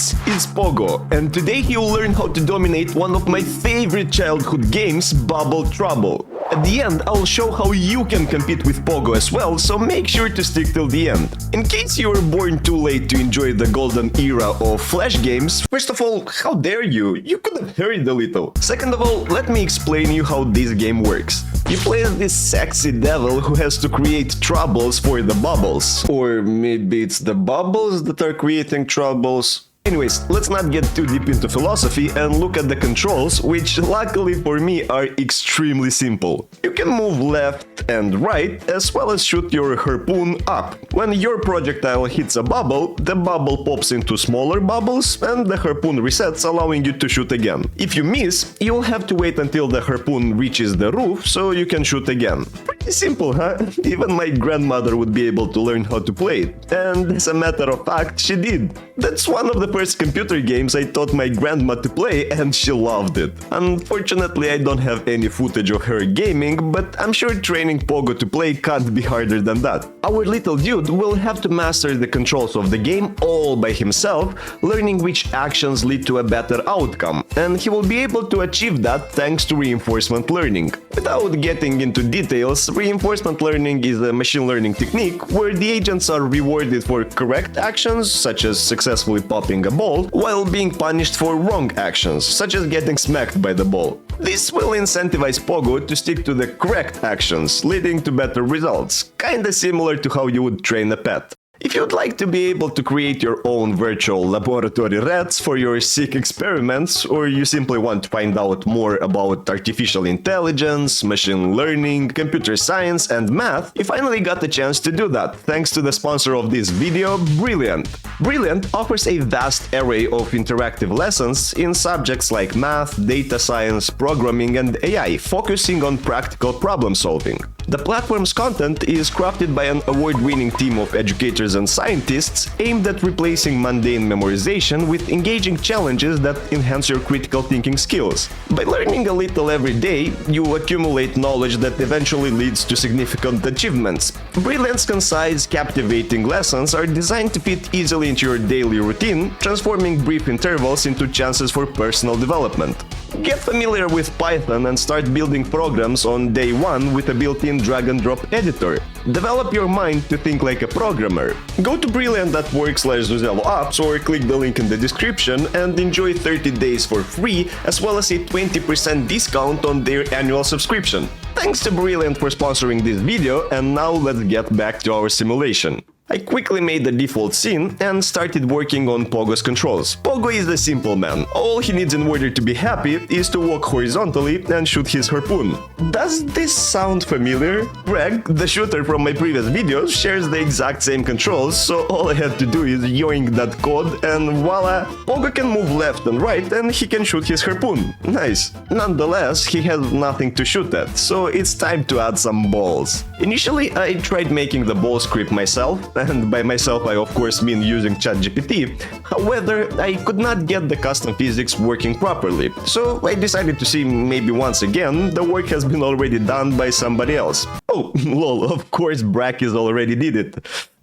This is Pogo, and today he will learn how to dominate one of my favorite childhood games, Bubble Trouble. At the end, I'll show how you can compete with Pogo as well, so make sure to stick till the end. In case you were born too late to enjoy the golden era of Flash games, first of all, how dare you? You could have hurried a little. Second of all, let me explain you how this game works. You play as this sexy devil who has to create troubles for the bubbles. Or maybe it's the bubbles that are creating troubles. Anyways, let's not get too deep into philosophy and look at the controls, which luckily for me are extremely simple. You can move left and right, as well as shoot your harpoon up. When your projectile hits a bubble, the bubble pops into smaller bubbles and the harpoon resets, allowing you to shoot again. If you miss, you'll have to wait until the harpoon reaches the roof so you can shoot again. Pretty simple, huh? Even my grandmother would be able to learn how to play it. And as a matter of fact, she did. That's one of the first computer games I taught my grandma to play, and she loved it. Unfortunately, I don't have any footage of her gaming, but I'm sure training Pogo to play can't be harder than that. Our little dude will have to master the controls of the game all by himself, learning which actions lead to a better outcome, and he will be able to achieve that thanks to reinforcement learning. Without getting into details, reinforcement learning is a machine learning technique where the agents are rewarded for correct actions, such as successfully popping a ball, while being punished for wrong actions, such as getting smacked by the ball. This will incentivize Pogo to stick to the correct actions, leading to better results, kinda similar to how you would train a pet. If you'd like to be able to create your own virtual laboratory rats for your sick experiments, or you simply want to find out more about artificial intelligence, machine learning, computer science, and math, you finally got the chance to do that thanks to the sponsor of this video, Brilliant. Brilliant offers a vast array of interactive lessons in subjects like math, data science, programming, and AI, focusing on practical problem solving. The platform's content is crafted by an award-winning team of educators and scientists aimed at replacing mundane memorization with engaging challenges that enhance your critical thinking skills. By learning a little every day, you accumulate knowledge that eventually leads to significant achievements. Brilliant's concise, captivating lessons are designed to fit easily into your daily routine, transforming brief intervals into chances for personal development. Get familiar with Python and start building programs on day one with a built-in drag-and-drop editor. Develop your mind to think like a programmer. Go to brilliant.org/ZuzelloApps or click the link in the description and enjoy 30 days for free, as well as a 20% discount on their annual subscription. Thanks to Brilliant for sponsoring this video, and now let's get back to our simulation. I quickly made the default scene and started working on Pogo's controls. Pogo is a simple man. All he needs in order to be happy is to walk horizontally and shoot his harpoon. Does this sound familiar? Greg, the shooter from my previous videos, shares the exact same controls, so all I had to do is yoink that code and voila! Pogo can move left and right and he can shoot his harpoon. Nice. Nonetheless, he has nothing to shoot at, so it's time to add some balls. Initially, I tried making the ball script myself, and by myself I of course mean using ChatGPT. However, I could not get the custom physics working properly, so I decided to see maybe once again the work has been already done by somebody else. Oh, lol, of course Brakis already did it.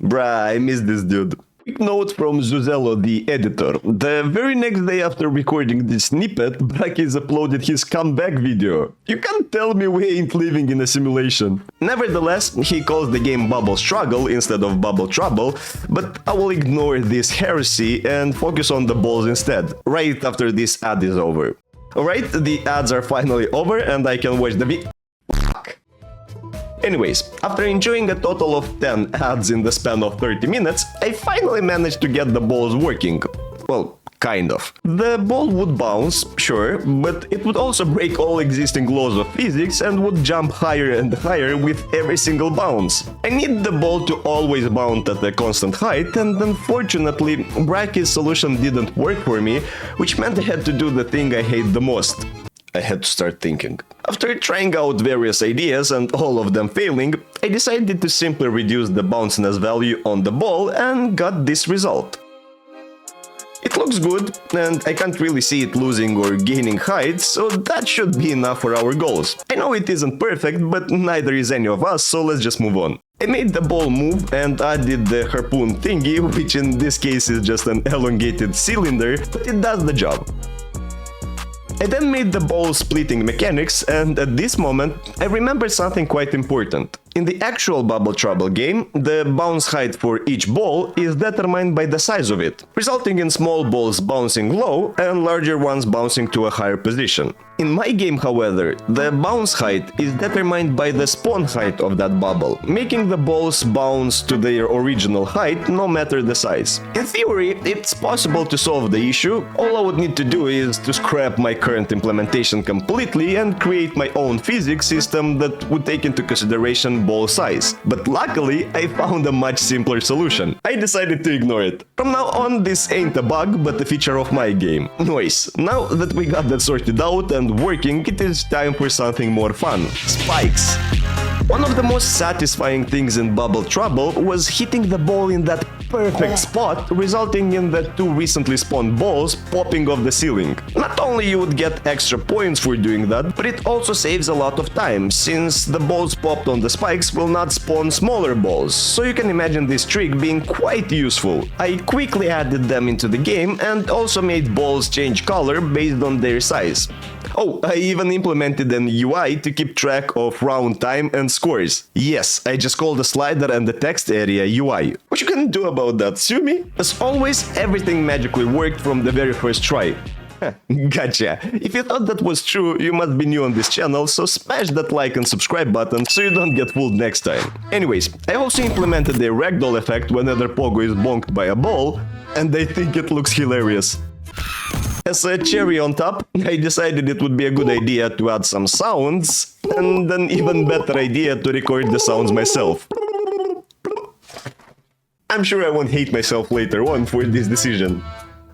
Bruh, I miss this dude. Quick note from Zuzello, the editor. The very next day after recording this snippet, Brakis uploaded his comeback video. You can't tell me we ain't living in a simulation. Nevertheless, he calls the game Bubble Struggle instead of Bubble Trouble, but I will ignore this heresy and focus on the balls instead, right after this ad is over. Alright, the ads are finally over and I can watch the video. Anyways, after enjoying a total of 10 ads in the span of 30 minutes, I finally managed to get the balls working. Well, kind of. The ball would bounce, sure, but it would also break all existing laws of physics and would jump higher and higher with every single bounce. I need the ball to always bounce at a constant height, and unfortunately, Braki's solution didn't work for me, which meant I had to do the thing I hate the most. I had to start thinking. After trying out various ideas and all of them failing, I decided to simply reduce the bounciness value on the ball and got this result. It looks good, and I can't really see it losing or gaining height, so that should be enough for our goals. I know it isn't perfect, but neither is any of us, so let's just move on. I made the ball move and added the harpoon thingy, which in this case is just an elongated cylinder, but it does the job. I then made the ball splitting mechanics, and at this moment I remembered something quite important. In the actual Bubble Trouble game, the bounce height for each ball is determined by the size of it, resulting in small balls bouncing low and larger ones bouncing to a higher position. In my game, however, the bounce height is determined by the spawn height of that bubble, making the balls bounce to their original height no matter the size. In theory, it's possible to solve the issue. All I would need to do is to scrap my current implementation completely and create my own physics system that would take into consideration ball size. But luckily, I found a much simpler solution. I decided to ignore it. From now on, this ain't a bug, but a feature of my game. Nice. Now that we got that sorted out and working, it is time for something more fun. Spikes. One of the most satisfying things in Bubble Trouble was hitting the ball in that perfect spot, resulting in the two recently spawned balls popping off the ceiling. Not only you would get extra points for doing that, but it also saves a lot of time, since the balls popped on the spikes will not spawn smaller balls, so you can imagine this trick being quite useful. I quickly added them into the game and also made balls change color based on their size. Oh, I even implemented an UI to keep track of round time and scores. Yes, I just called the slider and the text area UI. What you can do about that, sue me? As always, everything magically worked from the very first try. Gotcha. If you thought that was true, you must be new on this channel, so smash that like and subscribe button so you don't get fooled next time. Anyways, I also implemented the Ragdoll effect whenever Pogo is bonked by a ball, and I think it looks hilarious. As a cherry on top, I decided it would be a good idea to add some sounds, and an even better idea to record the sounds myself. I'm sure I won't hate myself later on for this decision.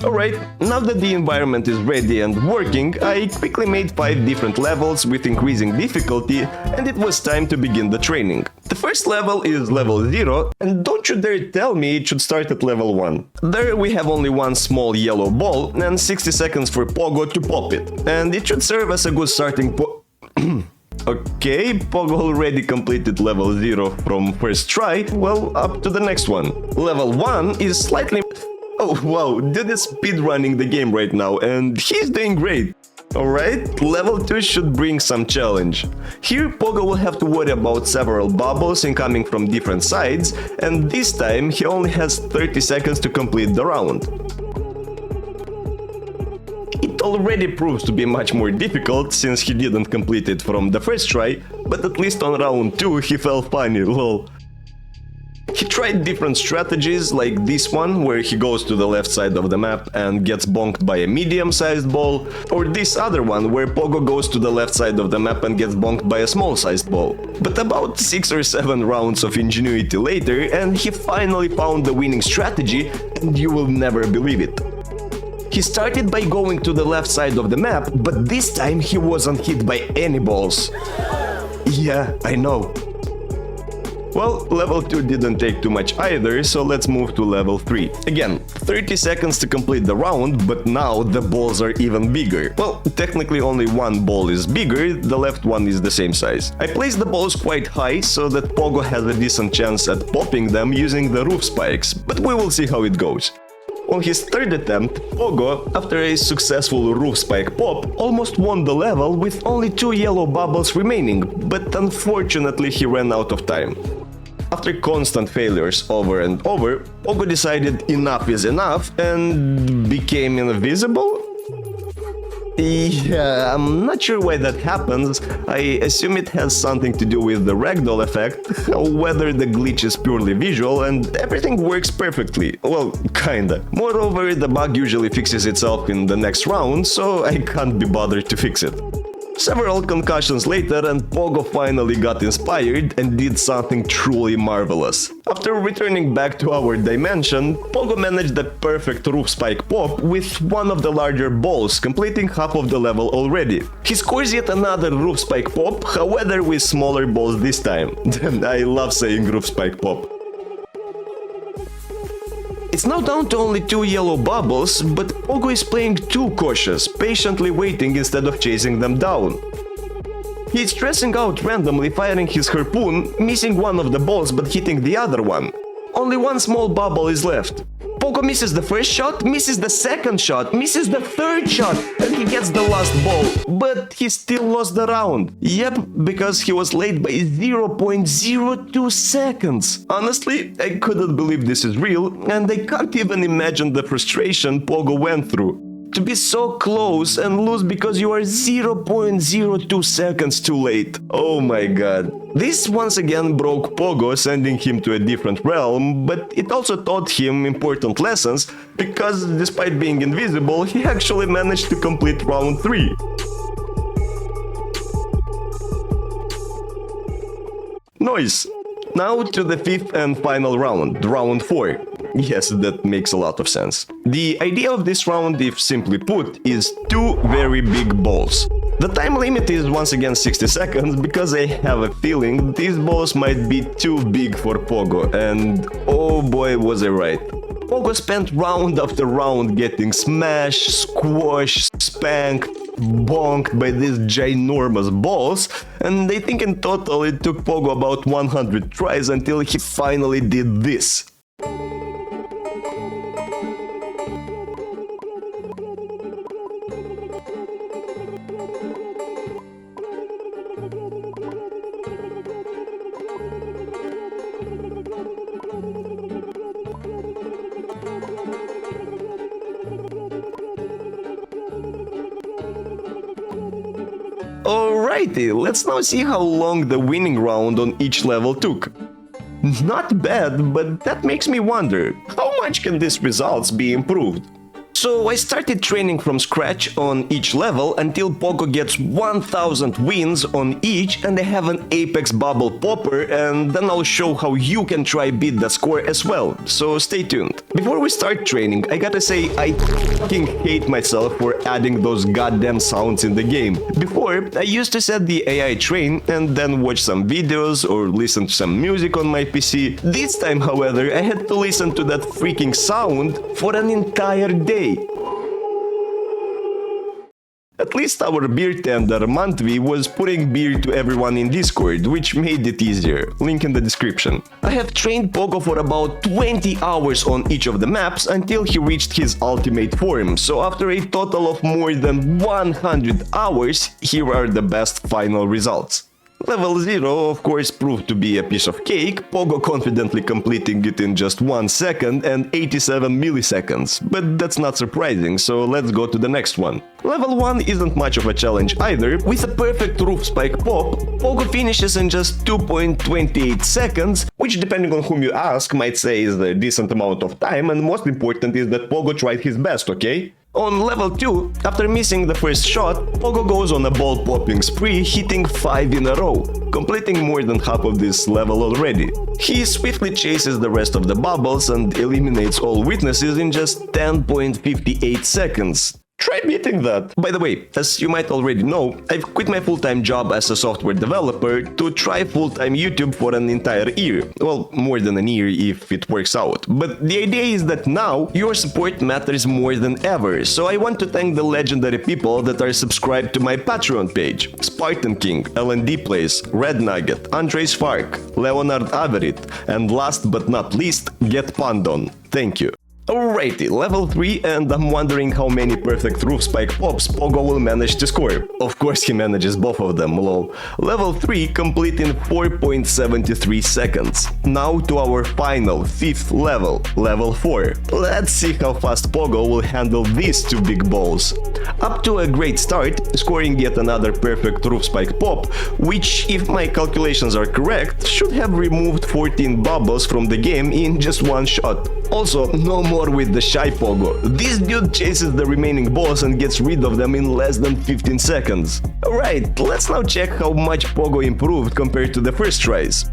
Alright, now that the environment is ready and working, I quickly made 5 different levels with increasing difficulty, and it was time to begin the training. The first level is level 0, and don't you dare tell me it should start at level 1. There we have only one small yellow ball and 60 seconds for Pogo to pop it, and it should serve as a good starting Okay, Pogo already completed level 0 from first try, well, up to the next one. Level 1 is slightly... Oh wow, dude is speedrunning the game right now, and he's doing great. Alright, level 2 should bring some challenge. Here Pogo will have to worry about several bubbles incoming from different sides, and this time he only has 30 seconds to complete the round. It already proves to be much more difficult since he didn't complete it from the first try, but at least on round 2 he felt funny, lol. He tried different strategies like this one, where he goes to the left side of the map and gets bonked by a medium-sized ball, or this other one where Pogo goes to the left side of the map and gets bonked by a small-sized ball. But about 6 or 7 rounds of ingenuity later, and he finally found the winning strategy, and you will never believe it. He started by going to the left side of the map, but this time he wasn't hit by any balls. Yeah, I know. Well, level 2 didn't take too much either, so let's move to level 3. Again, 30 seconds to complete the round, but now the balls are even bigger. Well, technically only one ball is bigger, the left one is the same size. I placed the balls quite high so that Pogo has a decent chance at popping them using the roof spikes, but we will see how it goes. On his third attempt, Pogo, after a successful roof spike pop, almost won the level with only 2 yellow bubbles remaining, but unfortunately he ran out of time. After constant failures over and over, Pogo decided enough is enough and became invisible? Yeah, I'm not sure why that happens. I assume it has something to do with the Ragdoll effect, whether the glitch is purely visual and everything works perfectly. Well, kinda. Moreover, the bug usually fixes itself in the next round, so I can't be bothered to fix it. Several concussions later, and Pogo finally got inspired and did something truly marvelous. After returning back to our dimension, Pogo managed the perfect roof spike pop with one of the larger balls, completing half of the level already. He scores yet another roof spike pop, however with smaller balls this time. I love saying roof spike pop. It's now down to only 2 yellow bubbles, but Pogo is playing too cautious, patiently waiting instead of chasing them down. He's stressing out randomly, firing his harpoon, missing one of the balls but hitting the other one. Only one small bubble is left. Pogo misses the first shot, misses the second shot, misses the third shot, and he gets the last ball. But he still lost the round. Yep, because he was late by 0.02 seconds. Honestly, I couldn't believe this is real, and I can't even imagine the frustration Pogo went through. To be so close and lose because you are 0.02 seconds too late. Oh my god. This once again broke Pogo, sending him to a different realm, but it also taught him important lessons, because despite being invisible, he actually managed to complete round 3. Nice! Now to the 5th and final round, round 4. Yes, that makes a lot of sense. The idea of this round, if simply put, is 2 very big balls. The time limit is once again 60 seconds, because I have a feeling these balls might be too big for Pogo, and oh boy was I right. Pogo spent round after round getting smashed, squashed, spanked, bonked by these ginormous balls, and I think in total it took Pogo about 100 tries until he finally did this. Alrighty, let's now see how long the winning round on each level took. Not bad, but that makes me wonder, how much can these results be improved? So I started training from scratch on each level until Pogo gets 1000 wins on each, and I have an apex bubble popper, and then I'll show how you can try beat the score as well, so stay tuned. Before we start training, I gotta say I fucking hate myself for adding those goddamn sounds in the game. Before, I used to set the AI train and then watch some videos or listen to some music on my PC. This time, however, I had to listen to that freaking sound for an entire day. At least our beer tender Mantvi was putting beer to everyone in Discord, which made it easier. Link in the description. I have trained Pogo for about 20 hours on each of the maps until he reached his ultimate form, so after a total of more than 100 hours, here are the best final results. Level 0 of course proved to be a piece of cake, Pogo confidently completing it in just 1 second and 87 milliseconds, but that's not surprising, so let's go to the next one. Level 1 isn't much of a challenge either. With a perfect roof spike pop, Pogo finishes in just 2.28 seconds, which depending on whom you ask might say is a decent amount of time, and most important is that Pogo tried his best, okay? On level 2, after missing the first shot, Pogo goes on a ball popping spree, hitting 5 in a row, completing more than half of this level already. He swiftly chases the rest of the bubbles and eliminates all witnesses in just 10.58 seconds. Try beating that. By the way, as you might already know, I've quit my full-time job as a software developer to try full-time YouTube for an entire year. Well, more than a year if it works out. But the idea is that now, your support matters more than ever, so I want to thank the legendary people that are subscribed to my Patreon page. Spartan King, LND Plays, Red Nugget, Andres Fark, Leonard Averit, and last but not least, Get Pandon. Thank you. Alrighty, level 3, and I'm wondering how many perfect roof spike pops Pogo will manage to score. Of course he manages both of them, lol. Level 3 complete in 4.73 seconds. Now to our final, 5th level, level 4. Let's see how fast Pogo will handle these 2 big balls. Up to a great start, scoring yet another perfect roof spike pop, which, if my calculations are correct, should have removed 14 bubbles from the game in just 1 shot. Also, no more with the shy Pogo. This dude chases the remaining balls and gets rid of them in less than 15 seconds. Alright, let's now check how much Pogo improved compared to the first tries.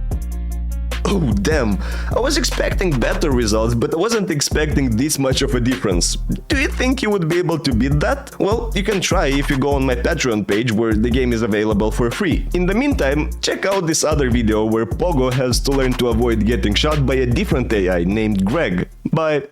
Oh damn, I was expecting better results, but I wasn't expecting this much of a difference. Do you think you would be able to beat that? Well, you can try if you go on my Patreon page where the game is available for free. In the meantime, check out this other video where Pogo has to learn to avoid getting shot by a different AI named Greg. Bye.